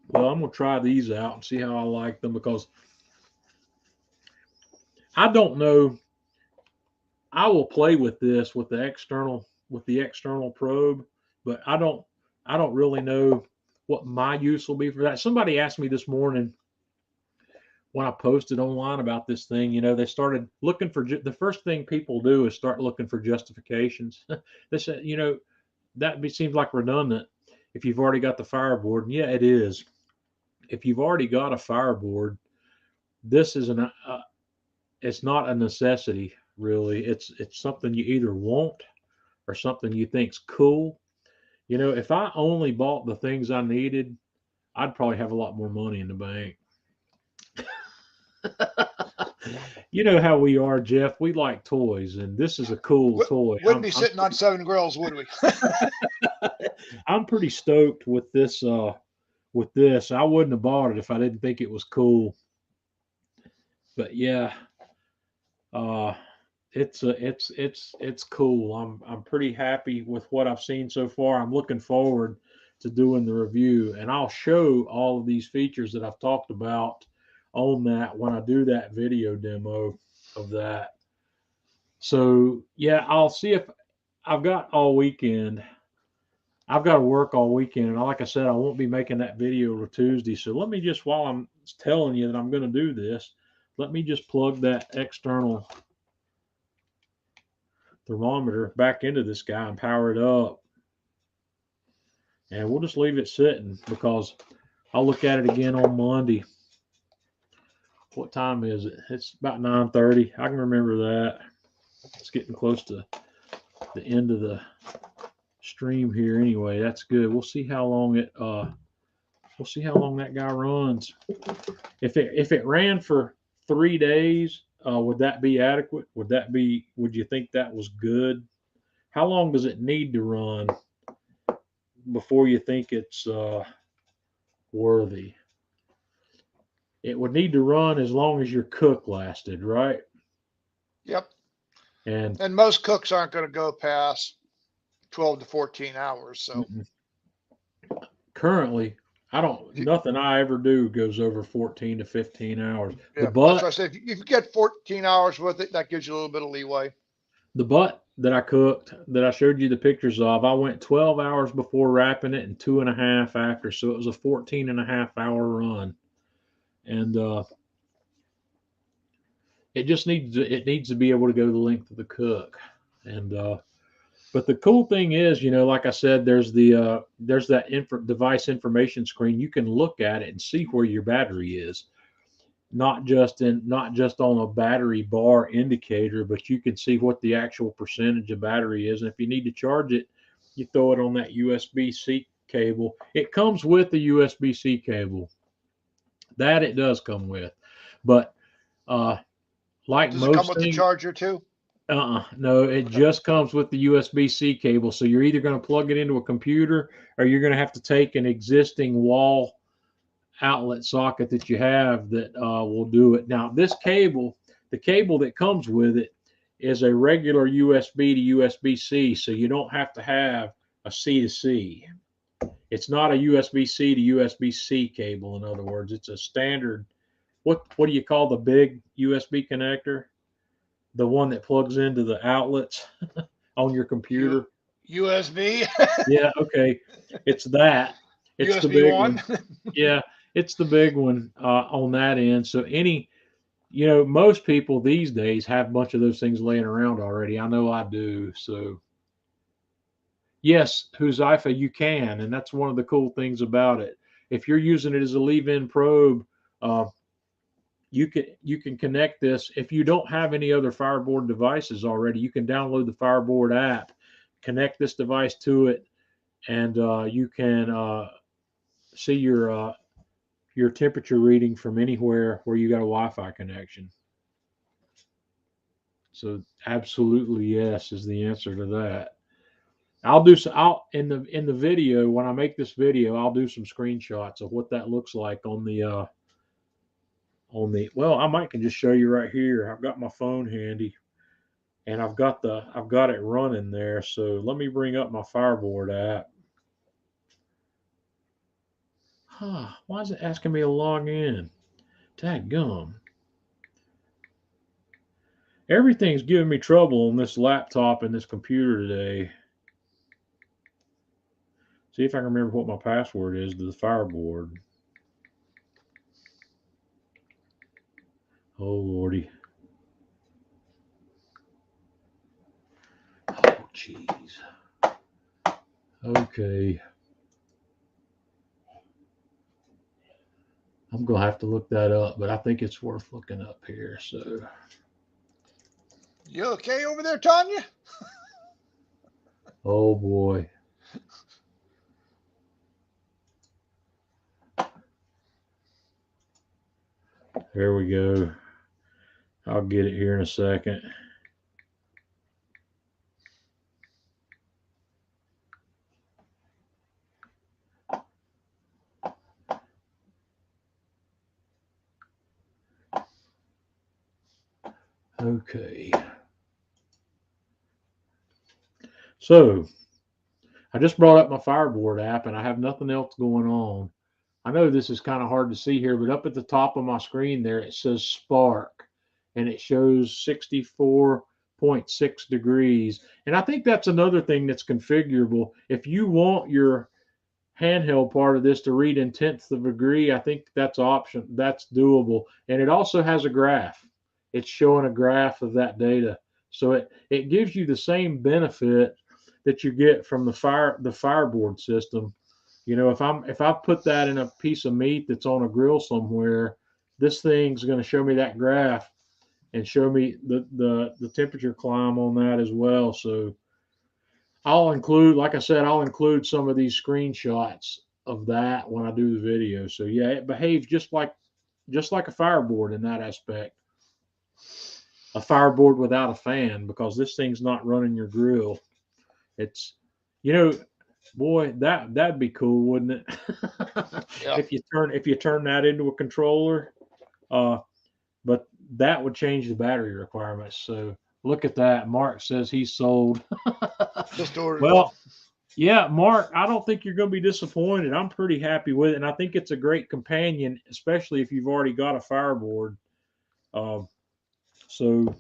Well, I'm gonna try these out and see how I like them, because I don't know. I will play with this with the external probe, but I don't really know what my use will be for that. Somebody asked me this morning when I posted online about this thing, they started looking for the first thing people do is start looking for justifications. They said, that seems like redundant if you've already got the Fireboard. And yeah, it is. If you've already got a Fireboard, this is it's not a necessity, really. It's something you either want or something you think's cool. If I only bought the things I needed, I'd probably have a lot more money in the bank. You know how we are, Jeff. We like toys, and this is a cool toy. Wouldn't be sitting on 7 grills, would we? I'm pretty stoked with this. With this, I wouldn't have bought it if I didn't think it was cool. But yeah, it's cool. I'm pretty happy with what I've seen so far. I'm looking forward to doing the review, and I'll show all of these features that I've talked about on that when I do that video demo of that. So yeah, I'll see if I've got all weekend. I've got to work all weekend, and like I said, I won't be making that video till Tuesday. So let me just, while I'm telling you that I'm going to do this, let me just plug that external thermometer back into this guy and power it up. And we'll just leave it sitting, because I'll look at it again on Monday. What time is it? It's about 9:30. I can remember that. It's getting close to the end of the stream here anyway. That's good. We'll see how long that guy runs. If it ran for 3 days, would that be adequate? Would you think that was good? How long does it need to run before you think it's worthy? It would need to run as long as your cook lasted, right? Yep. And most cooks aren't going to go past 12 to 14 hours. So currently, nothing I ever do goes over 14 to 15 hours. Yeah, The butt, that's what I said. If you get 14 hours with it, that gives you a little bit of leeway. the butt that I cooked that I showed you the pictures of, I went 12 hours before wrapping it and 2.5 after. So it was a 14.5 hour run. And it just needs to be able to go the length of the cook. And but the cool thing is, like I said, there's that device information screen. You can look at it and see where your battery is. Not just on a battery bar indicator, but you can see what the actual percentage of battery is. And if you need to charge it, you throw it on that USB-C cable. It comes with the USB-C cable. That it does come with. But like Does it come most with the things, charger too? no, it just comes with the USB-C cable. So you're either going to plug it into a computer, or you're going to have to take an existing wall outlet socket that you have that will do it. Now, this cable, the cable that comes with it, is a regular USB to USB-C, so you don't have to have a C to C. It's not a USB-C to USB-C cable. In other words, it's a standard. What do you call the big USB connector? The one that plugs into the outlets on your computer. USB. Yeah, okay. It's that. It's the USB big one. one. Yeah, it's the big one on that end. So most people these days have a bunch of those things laying around already. I know I do. So yes, Huzaifa, you can, and that's one of the cool things about it. If you're using it as a leave-in probe, you can connect this. If you don't have any other Fireboard devices already, you can download the Fireboard app, connect this device to it, and you can see your temperature reading from anywhere where you got a Wi-Fi connection. So absolutely yes is the answer to that. I'll in the video, when I make this video, I'll do some screenshots of what that looks like on the well, I might can just show you right here. I've got my phone handy and I've got it running there. So let me bring up my Fireboard app. Why is it asking me to log in? Dadgum. Everything's giving me trouble on this laptop and this computer today. See if I can remember what my password is to the Fireboard. Oh, Lordy. Oh, jeez. Okay. I'm going to have to look that up, but I think it's worth looking up here. So. You okay over there, Tanya? Oh, boy. There we go. I'll get it here in a second. Okay. So I just brought up my Fireboard app and I have nothing else going on. I know this is kind of hard to see here, but up at the top of my screen there, it says Spark and it shows 64.6 degrees. And I think that's another thing that's configurable. If you want your handheld part of this to read in tenths of a degree, I think that's doable. And it also has a graph. It's showing a graph of that data. So it gives you the same benefit that you get from the Fireboard system. If I put that in a piece of meat that's on a grill somewhere, this thing's going to show me that graph and show me the temperature climb on that as well. So I'll include some of these screenshots of that when I do the video. So yeah, it behaves just like a Fireboard in that aspect. A Fireboard without a fan, because this thing's not running your grill. It's, boy, that'd be cool, wouldn't it? Yeah. If you turn that into a controller, but that would change the battery requirements. So look at that. Mark says he's sold. Just ordered Well, one. yeah, Mark, I don't think you're going to be disappointed. I'm pretty happy with it, and I think it's a great companion, especially if you've already got a Fireboard. So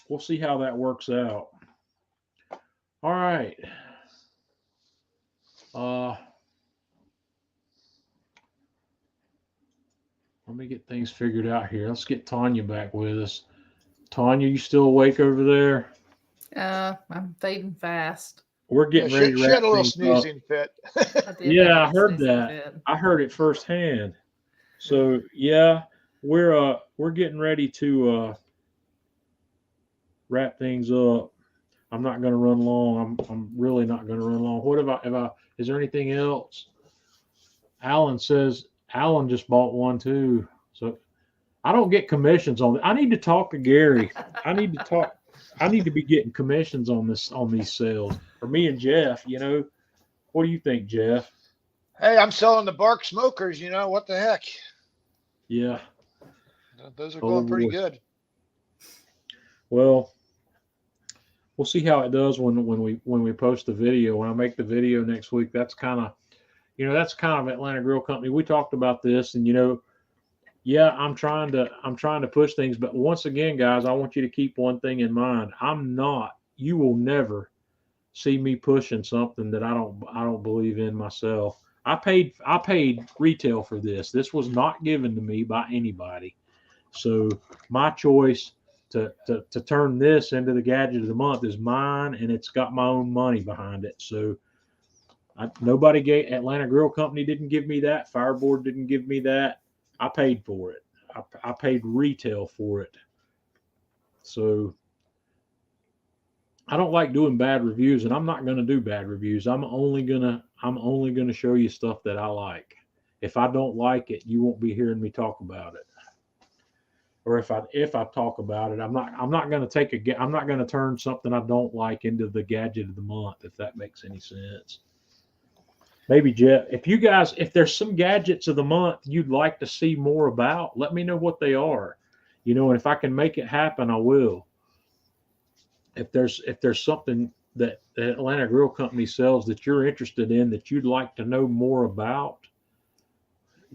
we'll see how that works out. All right. Let me get things figured out here. Let's get Tanya back with us. Tanya, you still awake over there? I'm fading fast. We're Yeah, getting ready to she wrap had a little things up. sneezing fit. I did Yeah, have I a heard sneezing that. fit. I heard it firsthand. So yeah, we're getting ready to wrap things up. I'm not going to run long. I'm really not going to run long. What is there anything else? Alan says Alan just bought one too. So I don't get commissions on it. I need to talk to Gary. I need to be getting commissions on these sales. Or me and Jeff, What do you think, Jeff? Hey, I'm selling the Bark smokers. What the heck? Yeah. Those are Oh, going pretty boy. good. Well, we'll see how it does when we post the video. When I make the video next week, that's kind of Atlanta Grill Company. We talked about this, and yeah, I'm trying to push things, but once again, guys, I want you to keep one thing in mind. You will never see me pushing something that I don't believe in myself. I paid retail for this. This was not given to me by anybody. So my choice to turn this into the gadget of the month is mine, and it's got my own money behind it. So nobody gave Atlanta Grill Company didn't give me that. Fireboard didn't give me that. I paid for it. I paid retail for it. So I don't like doing bad reviews, and I'm not going to do bad reviews. I'm only gonna show you stuff that I like. If I don't like it, you won't be hearing me talk about it. Or if I talk about it, I'm not going to turn something I don't like into the gadget of the month, if that makes any sense. Maybe Jeff, if there's some gadgets of the month you'd like to see more about, let me know what they are. And if I can make it happen, I will. If there's something that the Atlanta Grill Company sells that you're interested in that you'd like to know more about,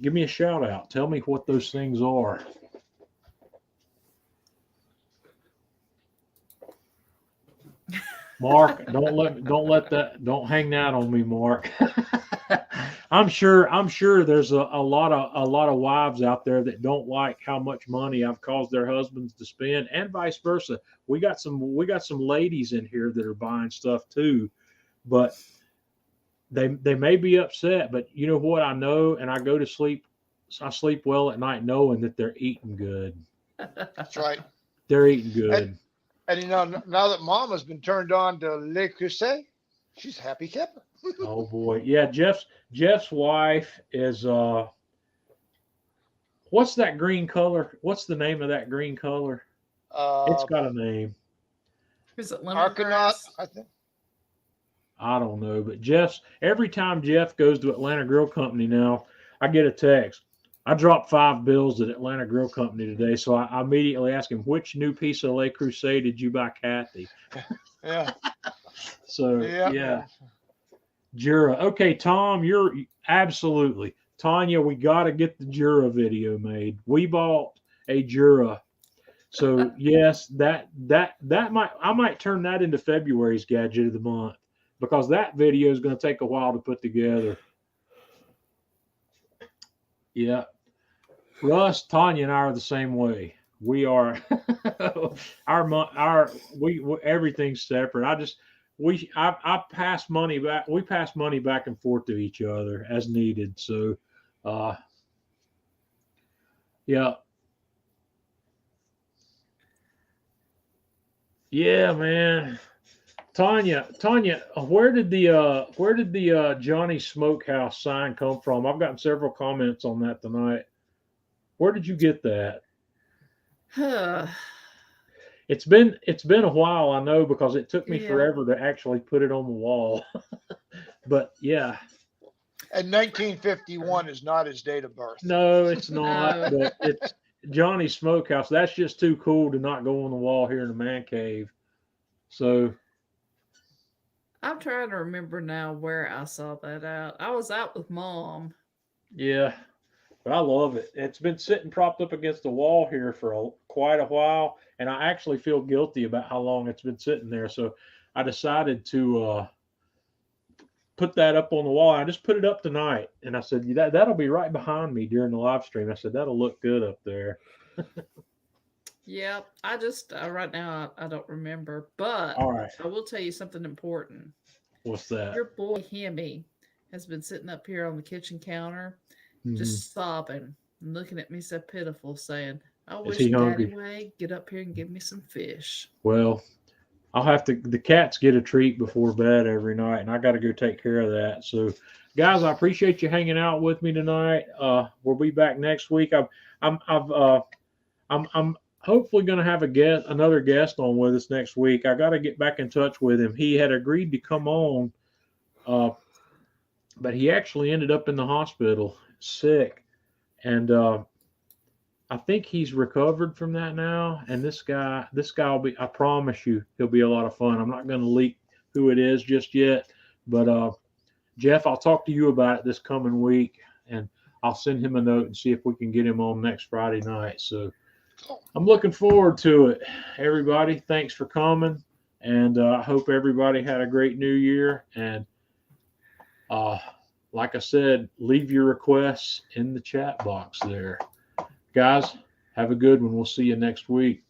give me a shout out. Tell me what those things are. Mark, don't hang that on me, Mark. I'm sure there's a lot of wives out there that don't like how much money I've caused their husbands to spend, and vice versa. We got some ladies in here that are buying stuff too, but they may be upset. But you know what? I know, and I go to sleep. I sleep well at night knowing that they're eating good. That's right. They're eating good. And now that Mom has been turned on to Le Creuset, she's a happy camper. Oh boy, yeah. Jeff's wife is what's that green color? What's the name of that green color? It's got a name. Is it Argonaut, lemongrass? I think. I don't know, but every time Jeff goes to Atlanta Grill Company now, I get a text. I dropped 5 bills at Atlanta Grill Company today, so I immediately ask him, which new piece of Le Creuset did you buy Kathy? Yeah. So yeah. Jura. Okay, Tom, you're absolutely. Tanya, we got to get the Jura video made. We bought a Jura. So yes, that I might turn that into February's gadget of the month, because that video is going to take a while to put together. Yeah. Russ, Tanya, and I are the same way. We are everything's separate. I pass money back. We pass money back and forth to each other as needed. So, yeah, man. Tanya, where did the Johnny Smokehouse sign come from? I've gotten several comments on that tonight. Where did you get that? It's been a while, I know, because it took me forever to actually put it on the wall. But yeah. And 1951 is not his date of birth. No, it's not. But it's Johnny Smokehouse. That's just too cool to not go on the wall here in the man cave. So I'm trying to remember now where I saw that out. I was out with Mom. yeah. But I love it. It's been sitting propped up against the wall here for quite a while, and I actually feel guilty about how long it's been sitting there. So I decided to put that up on the wall. I just put it up tonight, and I said that'll be right behind me during the live stream. I said that'll look good up there. Yeah, I just right now I don't remember, but All right, I will tell you something important. what's that? Your boy Hemi has been sitting up here on the kitchen counter, Mhm. just sobbing and looking at me so pitiful, saying, "I wish he Daddy hungry? Way get up here and give me some fish." Well, I'll have to. The cats get a treat before bed every night, and I got to go take care of that. So, guys, I appreciate you hanging out with me tonight. We'll be back next week. I'm hopefully going to have another guest on with us next week. I got to get back in touch with him. He had agreed to come on, but he actually ended up in the hospital sick, and I think he's recovered from that now. And this guy will be, I promise you, he'll be a lot of fun. I'm not going to leak who it is just yet, but Jeff, I'll talk to you about it this coming week, and I'll send him a note and see if we can get him on next Friday night. So I'm looking forward to it. Everybody, thanks for coming, and I hope everybody had a great New Year. And like I said, leave your requests in the chat box there. Guys, have a good one. We'll see you next week.